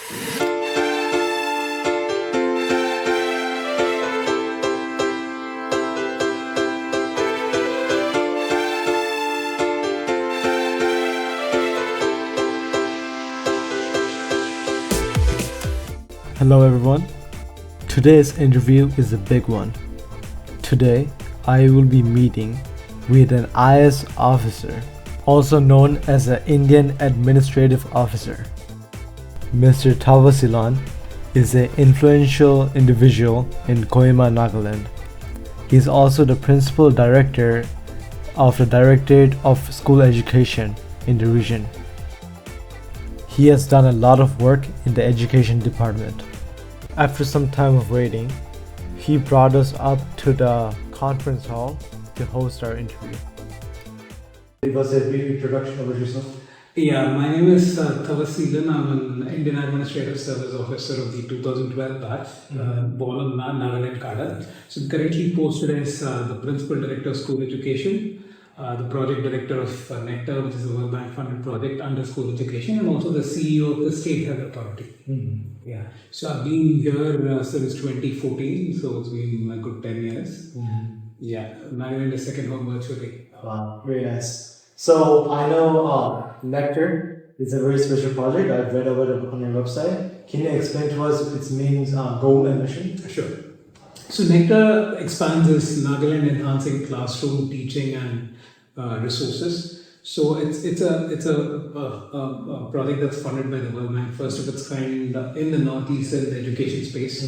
Hello everyone. Today's interview is a big one. Today, I will be meeting with an IAS officer, also known as an Indian Administrative Officer. Mr. Thavasilan is an influential individual in Kohima, Nagaland. He is also the Principal Director of the Directorate of School Education in the region. He has done a lot of work in the education department. After some time of waiting, he brought us up to the conference hall to host our interview. It was a brief introduction of yourself. Yeah, my name is Thavaseelan. I'm an Indian Administrative Service Officer of the 2012 batch, born in Nagaland. So I'm currently posted as the Principal Director of School Education, the Project Director of NECTAR, which is a World Bank-funded project under school education, and also the CEO of the State Health Authority. Yeah, so I've been here since 2014, so it's been a good 10 years. Yeah, Nagaland is second home virtually. Wow, very nice. So I know NECTAR is a very special project. I've read about it on your website. Can you explain to us its main goal and mission? Sure. So NECTAR expands its Nagaland Enhancing Classroom Teaching and Resources. So it's a project that's funded by the World Bank, first of its kind in the Northeast in the education space.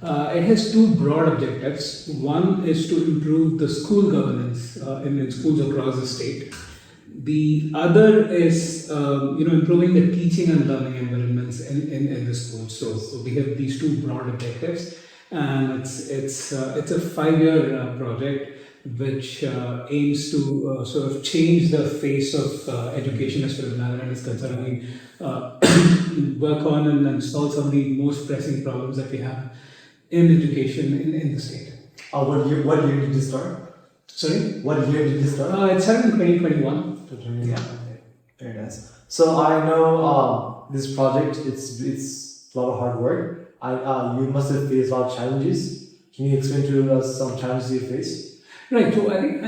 It has two broad objectives. One is to improve the school governance in schools across the state. The other is improving the teaching and learning environments in the schools. So we have these two broad objectives, and it's a 5-year project which aims to sort of change the face of education as far as Nagaland is concerned. We work on and solve some of the most pressing problems that we have in education in the state. What year did you start? Sorry? What year did you start? It started in 2021. Yeah. Very nice. So I know this project, it's a lot of hard work. You must have faced a lot of challenges. Can you explain to us some challenges you faced? Right. So I think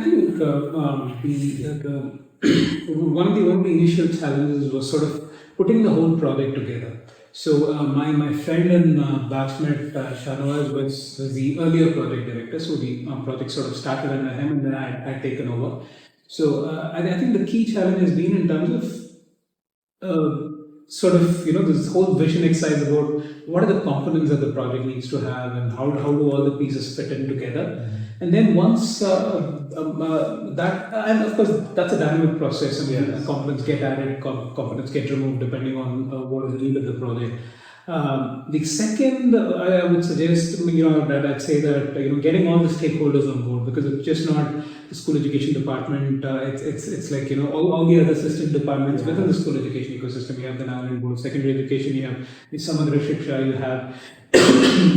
one of the initial challenges was sort of putting the whole project together. So my friend and batchmate Shanawaz was the earlier project director. So the project sort of started under him, and then I had taken over. So I think the key challenge has been in terms of this whole vision exercise about what are the components that the project needs to have, and how do all the pieces fit in together. And then once that, and of course that's a dynamic process. I mean, components get added, components get removed depending on what is the need of the project. The second, I would suggest, that I'd say that getting all the stakeholders on board, because it's just not the school education department. It's like all the other system departments within the school education ecosystem. You have the Nagaland Board, secondary education. You have the Samadra Shiksha. You have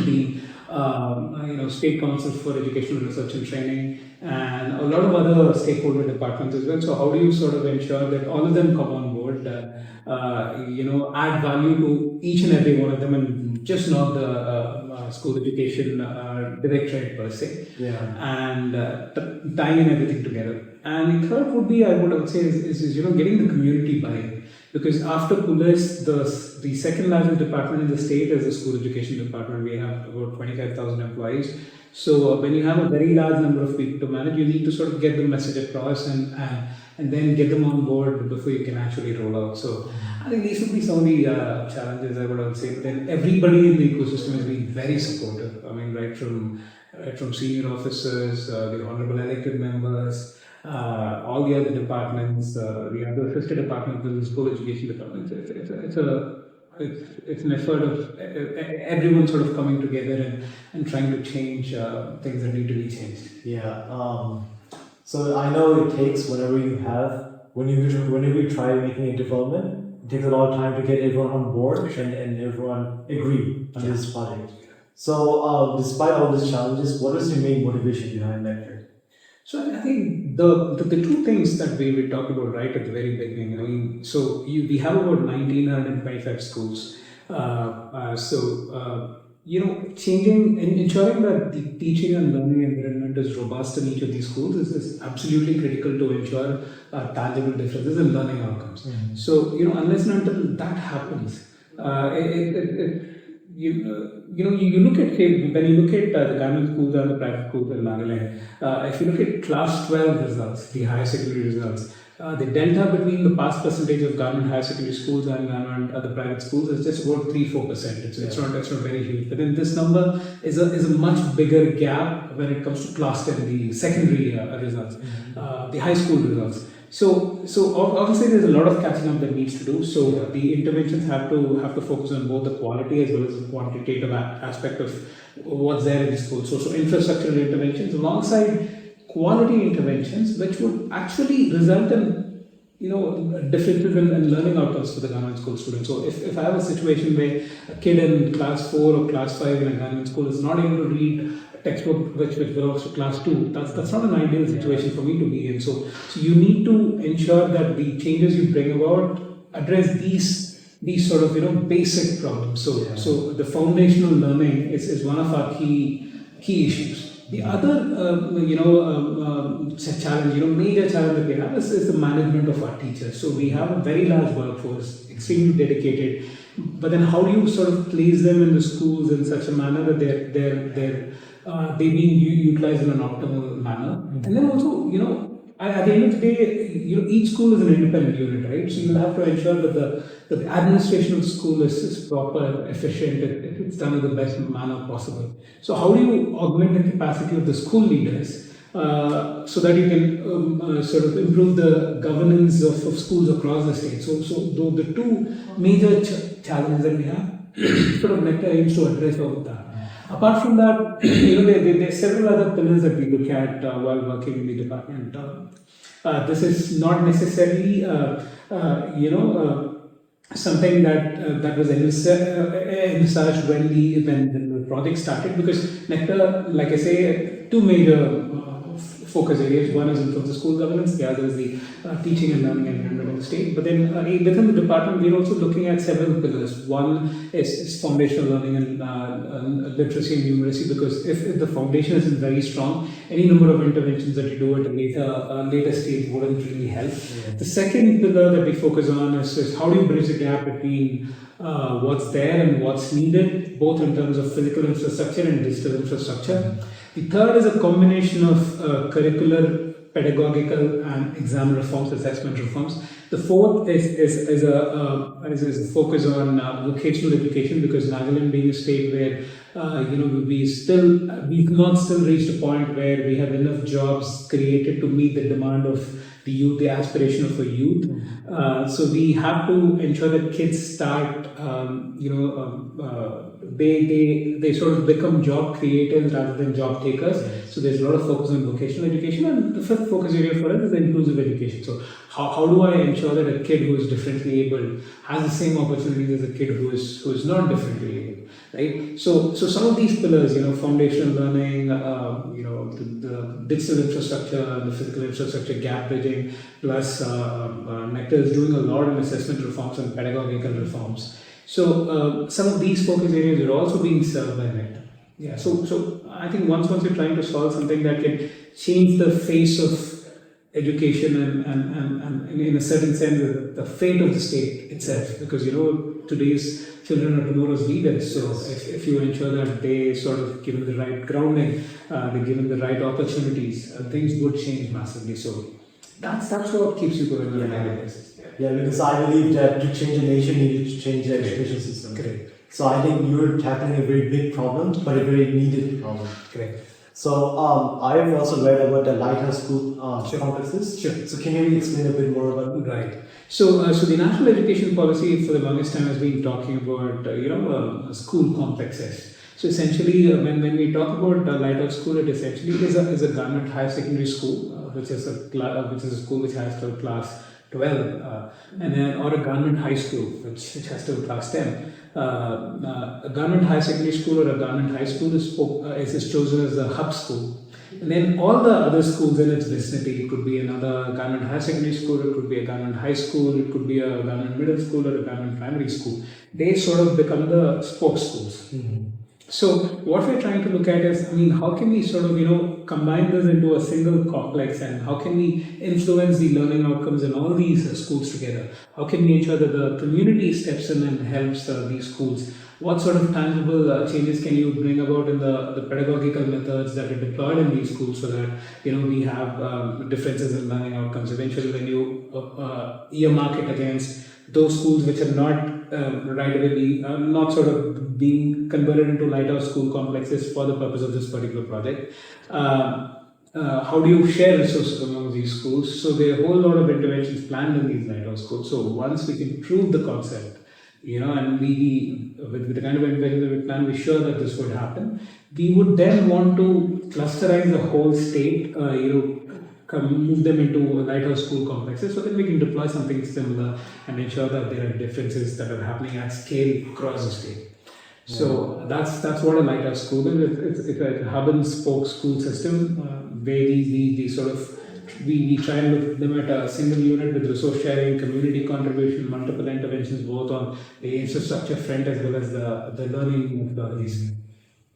the State Council for Educational Research and Training, and a lot of other stakeholder departments as well. So how do you sort of ensure that all of them come on board, add value to each and every one of them, and just not the school education directorate per se, and tying in everything together. And the third would be, I would say, is getting the community buy-in. Because after police, the second largest department in the state is the school education department. We have about 25,000 employees. So when you have a very large number of people to manage, you need to sort of get the message across and then get them on board before you can actually roll out. So I think these would be some of the challenges I would say. But then everybody in the ecosystem has been very supportive. I mean, right from senior officers, the honorable elected members, all the other departments, the other sister departments, the school education departments. It's an effort of everyone sort of coming together and trying to change things that need to be changed. Yeah. So I know it takes whenever you try making a development, it takes a lot of time to get everyone on board and everyone agree on this project. So despite all these challenges, what is your main motivation behind NECTAR? So I think the two things that we talked about right at the very beginning. I mean, so we have about 1,925 schools. Changing and ensuring that the teaching and learning environment is robust in each of these schools is absolutely critical to ensure tangible differences in learning outcomes. So, unless and until that happens, you look at, say, when you look at the government schools and the private schools in Nagaland, if you look at class 12 results, the higher secondary results, the delta between the pass percentage of government higher secondary schools and government the private schools is just about 3-4%. It's not very huge. But then this number is a much bigger gap when it comes to class 10, the secondary results, the high school results. So obviously there's a lot of catching up that needs to do. So the interventions have to focus on both the quality as well as the quantitative aspect of what's there in the school. So infrastructural interventions alongside quality interventions, which would actually result in differences in learning outcomes for the government school students. So if I have a situation where a kid in class 4 or class 5 in a government school is not able to read a textbook which belongs to class 2, that's not an ideal situation for me to be in. So you need to ensure that the changes you bring about address these sort of basic problems. So the foundational learning is one of our key issues. The other, challenge, major challenge that we have is the management of our teachers. So we have a very large workforce, extremely dedicated. But then, how do you sort of place them in the schools in such a manner that they're being utilized in an optimal manner? And then also, at the end of the day, each school is an independent unit, right? So you'll have to ensure that the administration of the school is proper, efficient, it's done in the best manner possible. So how do you augment the capacity of the school leaders so that you can sort of improve the governance of schools across the state? So the two major challenges that we have, sort of NECTAR aims to address all of that. Apart from that, there are several other pillars that we look at while working in the department. This is not necessarily, something that was envisaged when the project started, because NECTAR, like I say, two major focus areas. One is in the school governance, the other is the teaching and learning environment of the state. But then within the department, we're also looking at several pillars. One is foundational learning and literacy and numeracy, because if the foundation isn't very strong, any number of interventions that you do at a later stage wouldn't really help. Yeah. The second pillar that we focus on is how do you bridge the gap between what's there and what's needed, both in terms of physical infrastructure and digital infrastructure. The third is a combination of curricular, pedagogical, and exam reforms, assessment reforms. The fourth is a focus on vocational education, because Nagaland being a state where we've not still reached a point where we have enough jobs created to meet the demand of the youth, the aspiration of a youth. So we have to ensure that kids start, they sort of become job creators rather than job takers. Yes. So there's a lot of focus on vocational education, and the fifth focus area for us is inclusive education. So how do I ensure that a kid who is differently able has the same opportunities as a kid who is not differently able, right? So some of these pillars, foundational learning, the digital infrastructure, the physical infrastructure, gap bridging, plus NECTAR is doing a lot in assessment reforms and pedagogical reforms. So some of these focus areas are also being served by NECTAR. Yeah. So I think once you're trying to solve something that can change the face of education and in a certain sense the fate of the state itself, because today's children are tomorrow's leaders. So if you ensure that they sort of given the right grounding, they're given the right opportunities, things would change massively. So that's what keeps you going on a daily basis. Yeah, because I believe that to change a nation, you need to change the education system. Correct. So I think you're tackling a very big problem, but a very needed problem. Correct. So I have also read about the lighthouse school complexes. Sure. So can you explain a bit more about it? Right. So the national education policy for the longest time has been talking about school complexes. So essentially, when we talk about lighthouse school, it essentially is a government higher secondary school, which is a school which has till class 12, and then or a government high school which has till class 10. A government high secondary school or a government high school is chosen as a hub school. And then all the other schools in its vicinity, it could be another government high secondary school, it could be a government high school, it could be a government middle school or a government primary school. they sort of become the spoke schools. So what we're trying to look at is, I mean, how can we sort of, combine this into a single complex, and how can we influence the learning outcomes in all these schools together? How can we ensure that the community steps in and helps these schools? What sort of tangible changes can you bring about in the pedagogical methods that are deployed in these schools, so that we have differences in learning outcomes? Eventually, when you earmark it against those schools which are not right away not sort of being converted into lighthouse school complexes for the purpose of this particular project, how do you share resources among these schools? So there are a whole lot of interventions planned in these lighthouse schools. So once we can prove the concept, and we with the kind of intervention that we plan, we're sure that this would happen. We would then want to clusterize the whole state, move them into lighthouse school complexes, so that we can deploy something similar and ensure that there are differences that are happening at scale across the state. So that's what a lighthouse school is. It's a hub and spoke school system where we sort of we try and look at them at a single unit with resource sharing, community contribution, multiple interventions both on the infrastructure front as well as the learning methodologies.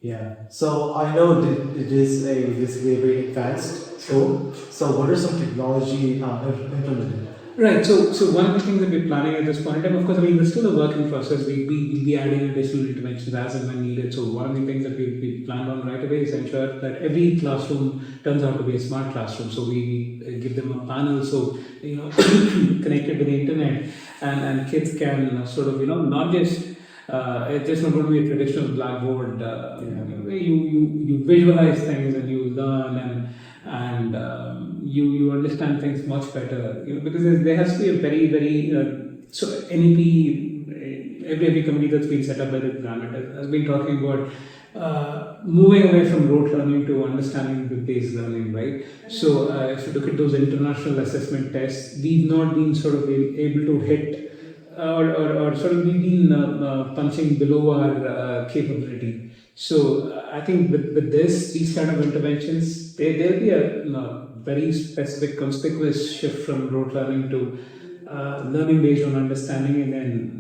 Yeah. So I know that it is basically a very advanced school. So what are some technology implemented? Right. So one of the things that we're planning at this point in time, of course, I mean, we're still a work in process. We'll be adding additional interventions as and when needed. So one of the things that we planned on right away is ensure that every classroom turns out to be a smart classroom. So we give them a panel, so connected to the internet, and kids can sort of not just it's just not going to be a traditional blackboard where you visualize things and you learn and you understand things much better, because there has to be a very so NEP, every committee that's been set up by the government has been talking about moving away from rote learning to understanding based learning, right? So if you look at those international assessment tests, we've not been sort of able to hit or sort of we've been punching below our capability. So I think with these kind of interventions, there'll be a very specific, conspicuous shift from rote learning to learning based on understanding, and then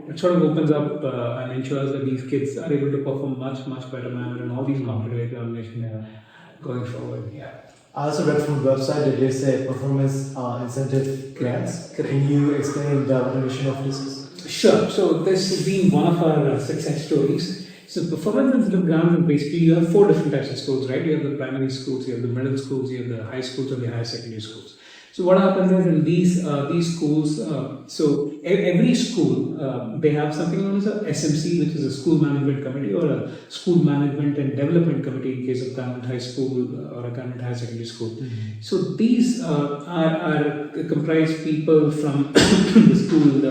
it sort of opens up and ensures that these kids are able to perform much better manner in all these competitive examinations going forward. Yeah. I also read from the website that there's a performance incentive grants. Can you explain the mission of this? Sure. So this has been one of our success stories. So performance incentive grants, basically you have 4 different types of schools, right? You have the primary schools, you have the middle schools, you have the high schools, and the higher secondary schools. So what happens is in these schools, so every school, they have something known as a SMC, which is a school management committee, or a school management and development committee in case of government high school or a government higher secondary school. Mm-hmm. So these are comprise people from the school,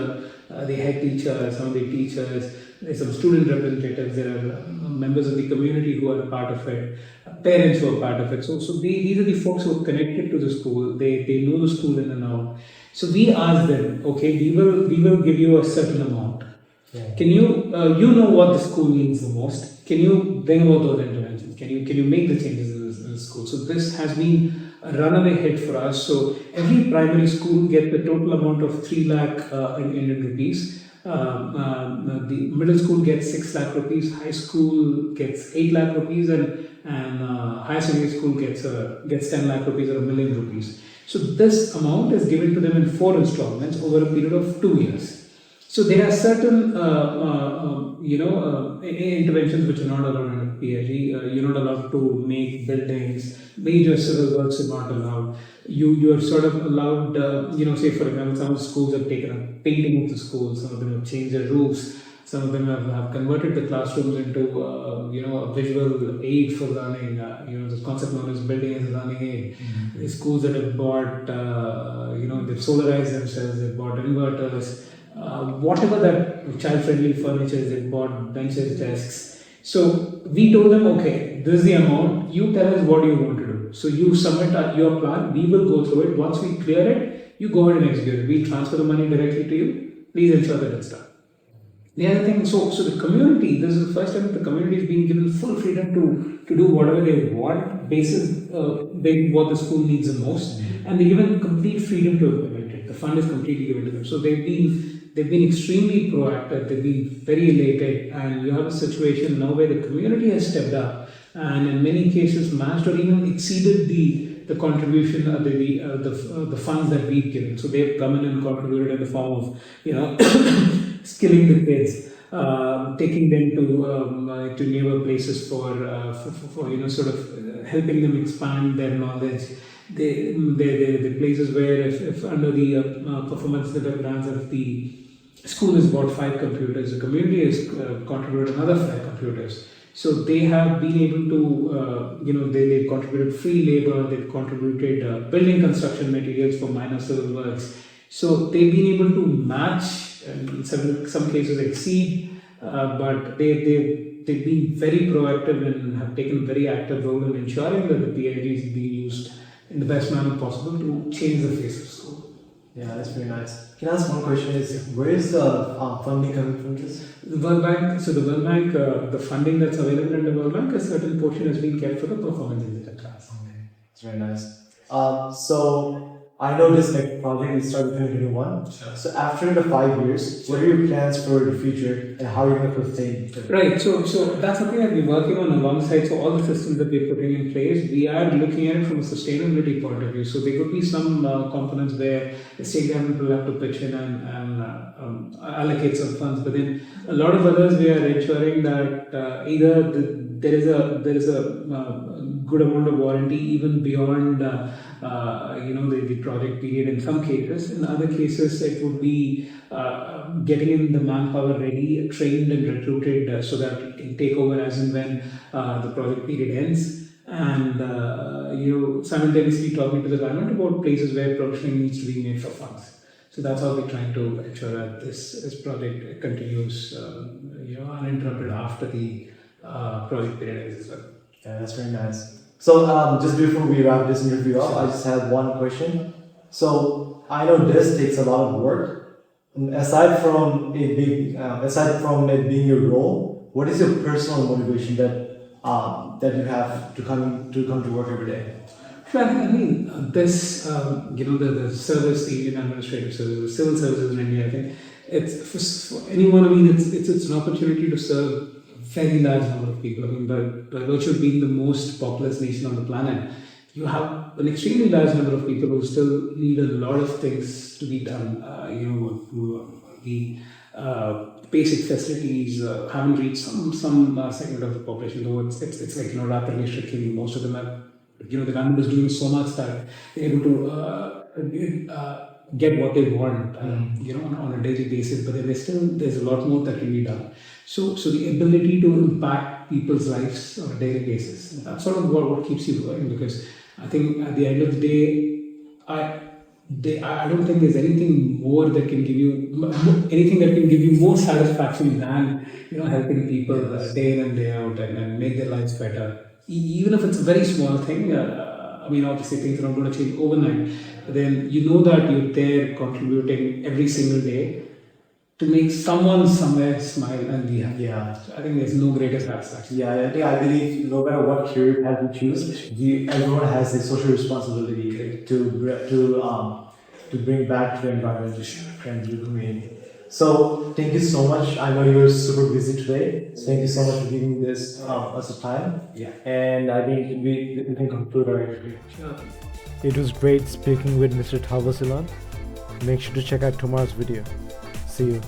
the head teacher, some of the teachers, there's some student representatives, there are members of the community who are a part of it, parents who are part of it. So these are the folks who are connected to the school. They know the school in and out. So we ask them, okay, we will give you a certain amount. Yeah. Can you know what the school needs the most? Can you bring about those interventions? Can you make the changes in the school? So this has been a runaway hit for us. So every primary school gets the total amount of 3 lakh Indian rupees. The middle school gets 6 lakh rupees, high school gets 8 lakh rupees, and higher secondary school gets 10 lakh rupees or 1 million rupees. So this amount is given to them in 4 installments over a period of 2 years. So there are certain interventions which are not allowed under PIG. You're not allowed to make buildings. Major civil works are not allowed. You are sort of allowed, say for example, some of the schools have taken a painting of the school, some of them have changed their roofs, some of them have converted the classrooms into, a visual aid for learning, the concept known as building as a learning aid. Mm-hmm. The schools that have bought, they've solarized themselves, they've bought inverters, whatever that child-friendly furniture is, they've bought benches, desks. So we told them, okay, this is the amount, you tell us what you want to do. So you submit your plan, we will go through it. Once we clear it, you go ahead and execute it. We transfer the money directly to you. Please ensure that it's done. The other thing, so the community, this is the first time that the community is being given full freedom to do whatever they want, basis what the school needs the most, and they're given complete freedom to implement it. The fund is completely given to them. So they've been extremely proactive. They've been very elated, and you have a situation now where the community has stepped up and in many cases matched or even exceeded the contribution the funds that we've given. So they've come in and contributed in the form of skilling the kids, taking them to newer places for sort of helping them expand their knowledge. The places where if under the performance grants, if the school has bought 5 computers, the community has contributed another 5 computers. So they have been able to, they've contributed free labor, they've contributed building construction materials for minor civil works. So they've been able to match, and in some cases exceed, but they've been very proactive and have taken a very active role in ensuring that the PIG is being used in the best manner possible to change the face of school. Yeah, that's very nice. Can I ask one question? Where is the funding coming from this? The World Bank. So the World Bank, the funding that's available in the World Bank, a certain portion has been kept for the performance engineer class. Okay, that's very nice. So I know this project will start in 2021. Sure. So after the 5 years, what are your plans for the future and how are you going to sustain? Right. So that's something that we're working on alongside. So all the systems that we're putting in place, we are looking at it from a sustainability point of view. So there could be some components where the state government will have to pitch in and allocate some funds, but then a lot of others we are ensuring that either there is a good amount of warranty even beyond the project period in some cases. In other cases, it would be getting in the manpower ready, trained and recruited so that it can take over as and when the project period ends. And simultaneously talking to the government about places where provisioning needs to be made for funds. So that's how we're trying to ensure that this project continues, uninterrupted after the project period ends as well. Yeah, that's very nice. So just before we wrap this interview up, I just have one question. So I know this takes a lot of work. Aside from it being your role, what is your personal motivation that you have to come to work every day? Sure, I mean, this, the service, the Indian administrative service, the civil services in India, I think it's for anyone, I mean, it's an opportunity to serve very large number of people. I mean, by virtue of being the most populous nation on the planet, you have an extremely large number of people who still need a lot of things to be done. The basic facilities haven't reached some segment of the population, though it's like rapidly shrinking. Most of them are, the government is doing so much that they're able to get what they want, on a daily basis. But then there's a lot more that can be done. So the ability to impact people's lives on a daily basis, that's sort of what keeps you going. Because I think at the end of the day, I don't think there's anything more that can give you more satisfaction than helping people day in and day out and make their lives better. Even if it's a very small thing. I mean, obviously things are not going to change overnight. But then you know that you're there contributing every single day to make someone somewhere smile and be happy. Yeah. So I think there's no greater satisfaction. Yeah, I believe no matter what career path you choose, everyone has a social responsibility to bring back to the environment and to the community. So thank you so much. I know you're super busy today. So thank you so much for giving this us a time. Yeah. And I think we can conclude our interview. Sure. It was great speaking with Mr. Thavasilan. Make sure to check out tomorrow's video. See you.